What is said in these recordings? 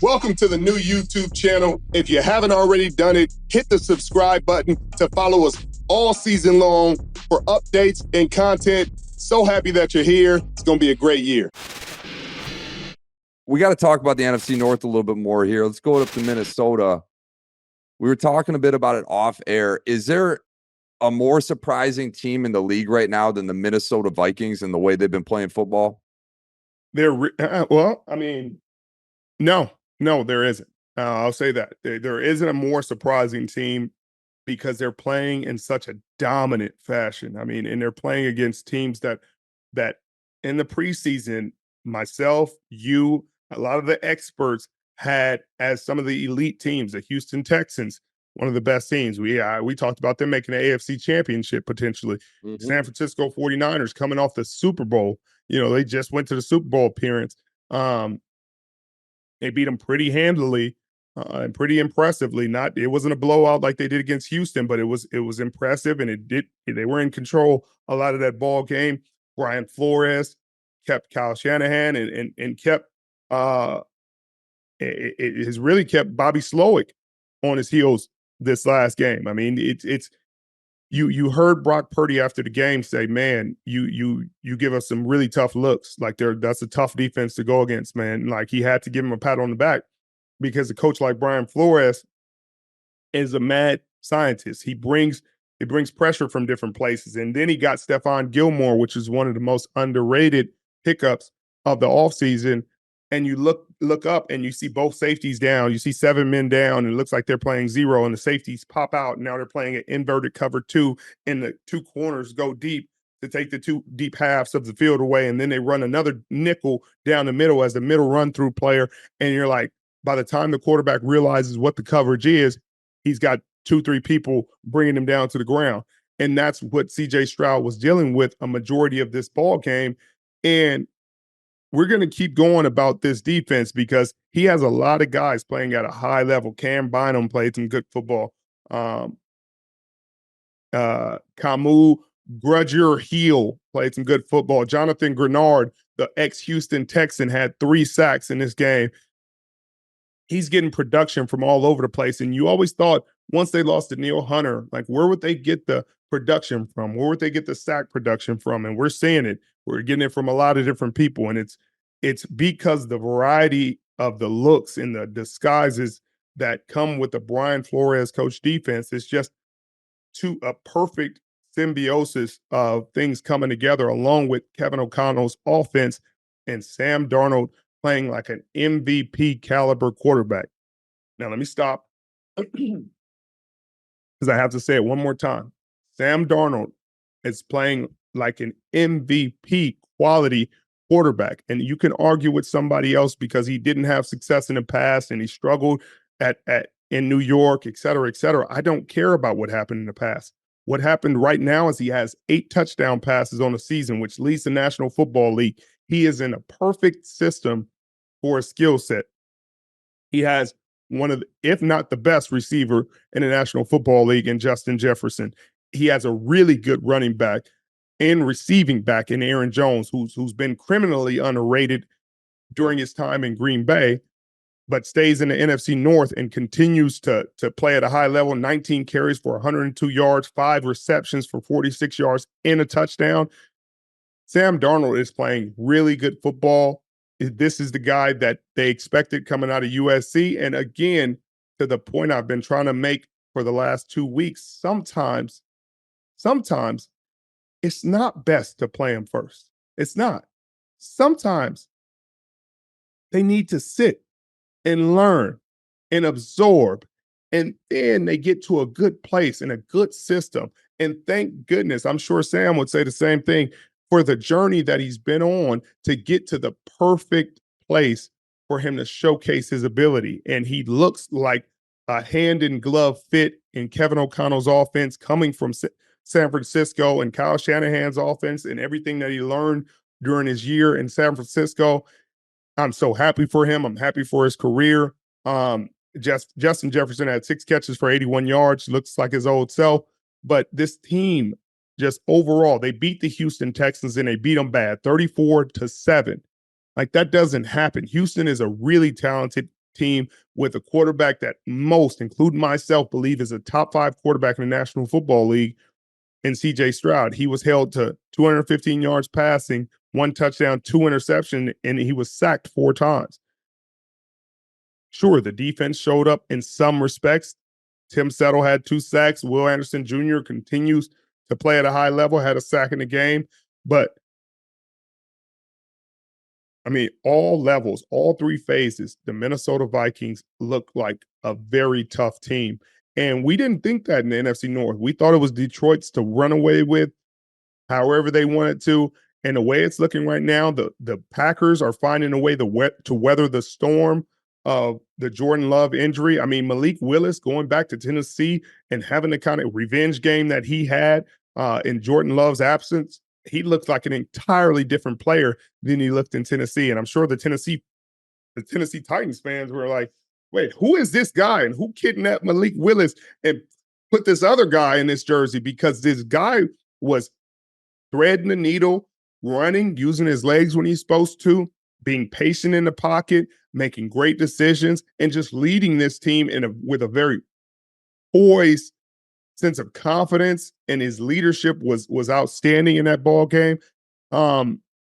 Welcome to the new YouTube channel. If you haven't already done it, hit the subscribe button to follow us all season long for updates and content. So happy that you're here. It's going to be a great year. We got to talk about the NFC North a little bit more here. Let's go up to Minnesota. We were talking a bit about it off air. Is there a more surprising team in the league right now than the Minnesota Vikings and the way they've been playing football? No, there isn't. I'll say that. There isn't a more surprising team because they're playing in such a dominant fashion. I mean, and they're playing against teams that in the preseason, myself, you, a lot of the experts had as some of the elite teams, the Houston Texans, one of the best teams. We talked about them making the AFC championship potentially. Mm-hmm. San Francisco 49ers coming off the Super Bowl. You know, they just went to the Super Bowl appearance. They beat them pretty handily and pretty impressively. It wasn't a blowout like they did against Houston, but it was impressive, and they were in control a lot of that ball game. Brian Flores kept Kyle Shanahan and kept it has really kept Bobby Slowick on his heels this last game. I mean, you heard Brock Purdy after the game say, "Man, you give us some really tough looks. Like that's a tough defense to go against, man." Like he had to give him a pat on the back because a coach like Brian Flores is a mad scientist. He brings pressure from different places, and then he got Stephon Gilmore, which is one of the most underrated pickups of the offseason. And you look up and you see both safeties down. You see 7 men down, and it looks like they're playing zero, and the safeties pop out. And now they're playing an inverted cover 2, and the 2 corners go deep to take the 2 deep halves of the field away. And then they run another nickel down the middle as the middle run through player. And you're like, by the time the quarterback realizes what the coverage is, he's got 2-3 people bringing him down to the ground. And that's what CJ Stroud was dealing with a majority of this ball game. And we're going to keep going about this defense because he has a lot of guys playing at a high level. Cam Bynum played some good football. Camus Grudger-Hill played some good football. Jonathan Grenard, the ex-Houston Texan, had 3 sacks in this game. He's getting production from all over the place. And you always thought once they lost to Neil Hunter, like where would they get the production from? Where would they get the sack production from? And we're seeing it. We're getting it from a lot of different people. And it's because the variety of the looks and the disguises that come with the Brian Flores coach defense is just a perfect symbiosis of things coming together along with Kevin O'Connell's offense and Sam Darnold playing like an MVP caliber quarterback. Now, let me stop because I have to say it one more time. Sam Darnold is playing like an MVP quality quarterback. And you can argue with somebody else because he didn't have success in the past and he struggled in New York, et cetera, et cetera. I don't care about what happened in the past. What happened right now is he has 8 touchdown passes on the season, which leads the National Football League. He is in a perfect system for a skill set. He has one of the, if not the best receiver in the National Football League in Justin Jefferson. He has a really good running back and receiving back in Aaron Jones, who's been criminally underrated during his time in Green Bay, but stays in the NFC North and continues to play at a high level. 19 carries for 102 yards, 5 receptions for 46 yards and a touchdown. Sam Darnold is playing really good football. This is the guy that they expected coming out of USC. And again, to the point I've been trying to make for the last 2 weeks, sometimes it's not best to play him first. It's not. Sometimes they need to sit and learn and absorb, and then they get to a good place and a good system. And thank goodness, I'm sure Sam would say the same thing, for the journey that he's been on to get to the perfect place for him to showcase his ability. And he looks like a hand in glove fit in Kevin O'Connell's offense coming from San Francisco and Kyle Shanahan's offense and everything that he learned during his year in San Francisco. I'm so happy for him. I'm happy for his career. Justin Jefferson had 6 catches for 81 yards, looks like his old self. But this team, just overall, they beat the Houston Texans and they beat them bad, 34-7. Like, that doesn't happen. Houston is a really talented team with a quarterback that most, including myself, believe is a top 5 quarterback in the National Football League in CJ Stroud. He was held to 215 yards passing, 1 touchdown, 2 interceptions, and he was sacked 4 times. Sure, the defense showed up in some respects. Tim Settle had 2 sacks. Will Anderson Jr. continues to play at a high level, had a sack in the game. But, I mean, all levels, all 3 phases, the Minnesota Vikings look like a very tough team. And we didn't think that in the NFC North. We thought it was Detroit's to run away with however they wanted to. And the way it's looking right now, the Packers are finding a way to weather the storm of the Jordan Love injury. I mean, Malik Willis going back to Tennessee and having the kind of revenge game that he had in Jordan Love's absence, he looks like an entirely different player than he looked in Tennessee. And I'm sure the Tennessee Titans fans were like, wait, who is this guy? And who kidnapped Malik Willis and put this other guy in this jersey? Because this guy was threading the needle, running, using his legs when he's supposed to, being patient in the pocket, making great decisions, and just leading this team with a very poised sense of confidence. And his leadership was outstanding in that ball game.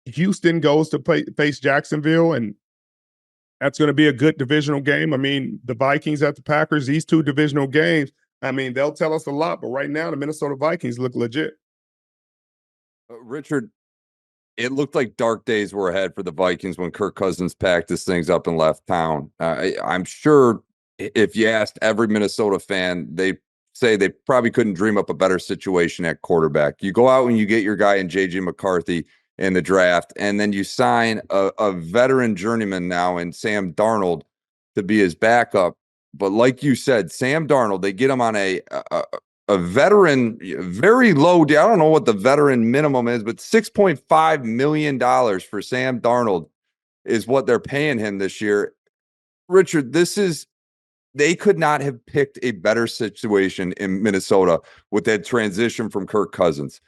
Houston goes to face Jacksonville, and that's going to be a good divisional game. I mean, the Vikings at the Packers, these 2 divisional games, I mean, they'll tell us a lot. But right now, the Minnesota Vikings look legit. Richard, it looked like dark days were ahead for the Vikings when Kirk Cousins packed his things up and left town. I'm sure if you asked every Minnesota fan, they say they probably couldn't dream up a better situation at quarterback. You go out and you get your guy in J.J. McCarthy in the draft, and then you sign a veteran journeyman now in Sam Darnold to be his backup. But like you said, Sam Darnold, they get him on a veteran, very low deal. I don't know what the veteran minimum is, but $6.5 million for Sam Darnold is what they're paying him this year. Richard, they could not have picked a better situation in Minnesota with that transition from Kirk Cousins.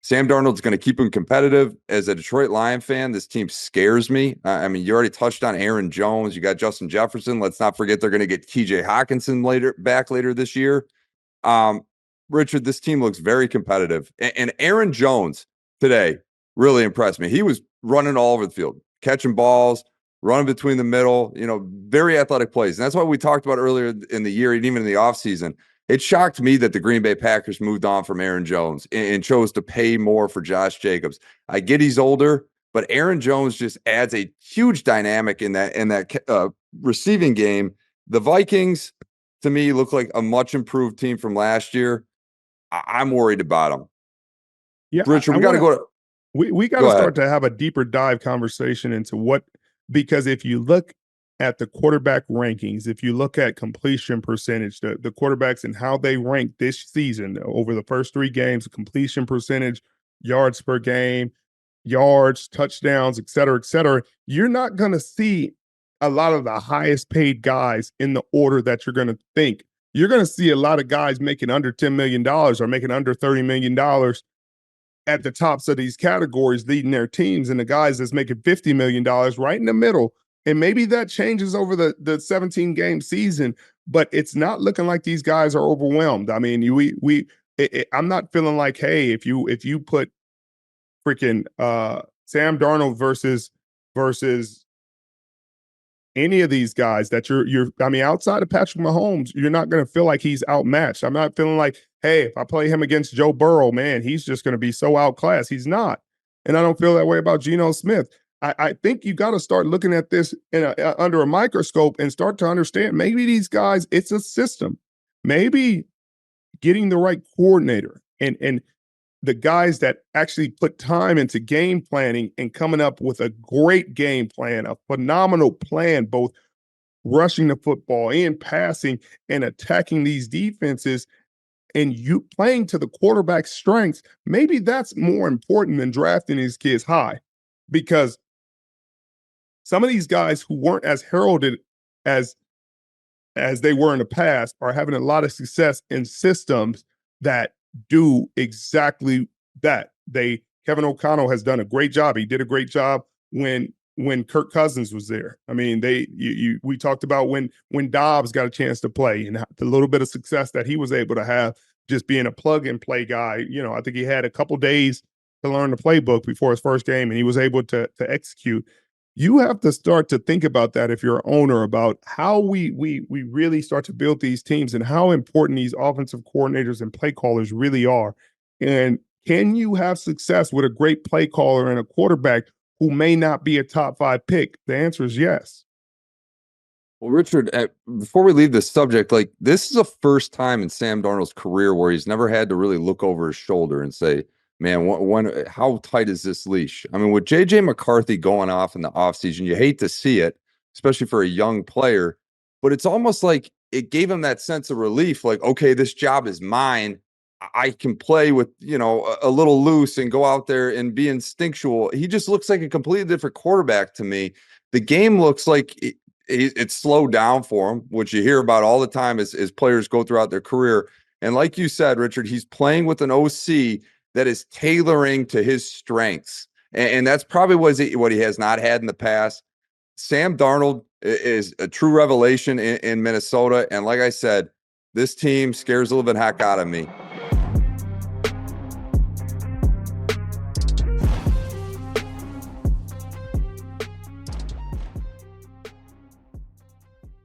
Sam Darnold's going to keep him competitive. As a Detroit Lion fan, this team scares me. I mean, you already touched on Aaron Jones. You got Justin Jefferson. Let's not forget they're going to get TJ Hawkinson back later this year. Richard, this team looks very competitive. And Aaron Jones today really impressed me. He was running all over the field, catching balls, running between the middle, very athletic plays. And that's what we talked about earlier in the year and even in the offseason. It shocked me that the Green Bay Packers moved on from Aaron Jones and chose to pay more for Josh Jacobs. I get he's older, but Aaron Jones just adds a huge dynamic in that receiving game. The Vikings, to me, look like a much improved team from last year. I'm worried about them. Yeah, Richard, we got to go to. We got to start to have a deeper dive conversation into because if you look at the quarterback rankings, if you look at completion percentage, the quarterbacks and how they rank this season over the first 3 games, completion percentage, yards per game, yards, touchdowns, et cetera, you're not going to see a lot of the highest paid guys in the order that you're going to think. You're going to see a lot of guys making under $10 million or making under $30 million at the tops of these categories leading their teams, and the guys that's making $50 million right in the middle. And maybe that changes over the 17-game season, but it's not looking like these guys are overwhelmed. I mean, I'm not feeling like, hey, if you put freaking Sam Darnold versus any of these guys that I mean, outside of Patrick Mahomes, you're not going to feel like he's outmatched. I'm not feeling like, hey, if I play him against Joe Burrow, man, he's just going to be so outclassed. He's not. And I don't feel that way about Geno Smith. I think you got to start looking at this under a microscope and start to understand maybe these guys, it's a system. Maybe getting the right coordinator and the guys that actually put time into game planning and coming up with a great game plan, a phenomenal plan, both rushing the football and passing and attacking these defenses, and you playing to the quarterback's strengths. Maybe that's more important than drafting these kids high, because some of these guys who weren't as heralded as they were in the past are having a lot of success in systems that do exactly that. Kevin O'Connell has done a great job. He did a great job when when Kirk Cousins was there. I mean, we talked about when Dobbs got a chance to play and the little bit of success that he was able to have just being a plug and play guy. I think he had a couple days to learn the playbook before his first game, and he was able to execute. You have to start to think about that if you're an owner, about how we really start to build these teams and how important these offensive coordinators and play callers really are. And can you have success with a great play caller and a quarterback who may not be a top 5 pick? The answer is yes. Well, Richard, before we leave this subject, like, this is the first time in Sam Darnold's career where he's never had to really look over his shoulder and say, man, how tight is this leash? I mean, with J.J. McCarthy going off in the offseason, you hate to see it, especially for a young player, but it's almost like it gave him that sense of relief, like, okay, this job is mine. I can play with, a little loose and go out there and be instinctual. He just looks like a completely different quarterback to me. The game looks like it's slowed down for him, which you hear about all the time as players go throughout their career. And like you said, Richard, he's playing with an OC that is tailoring to his strengths. And that's probably what he has not had in the past. Sam Darnold is a true revelation in Minnesota. And like I said, this team scares a little bit heck out of me.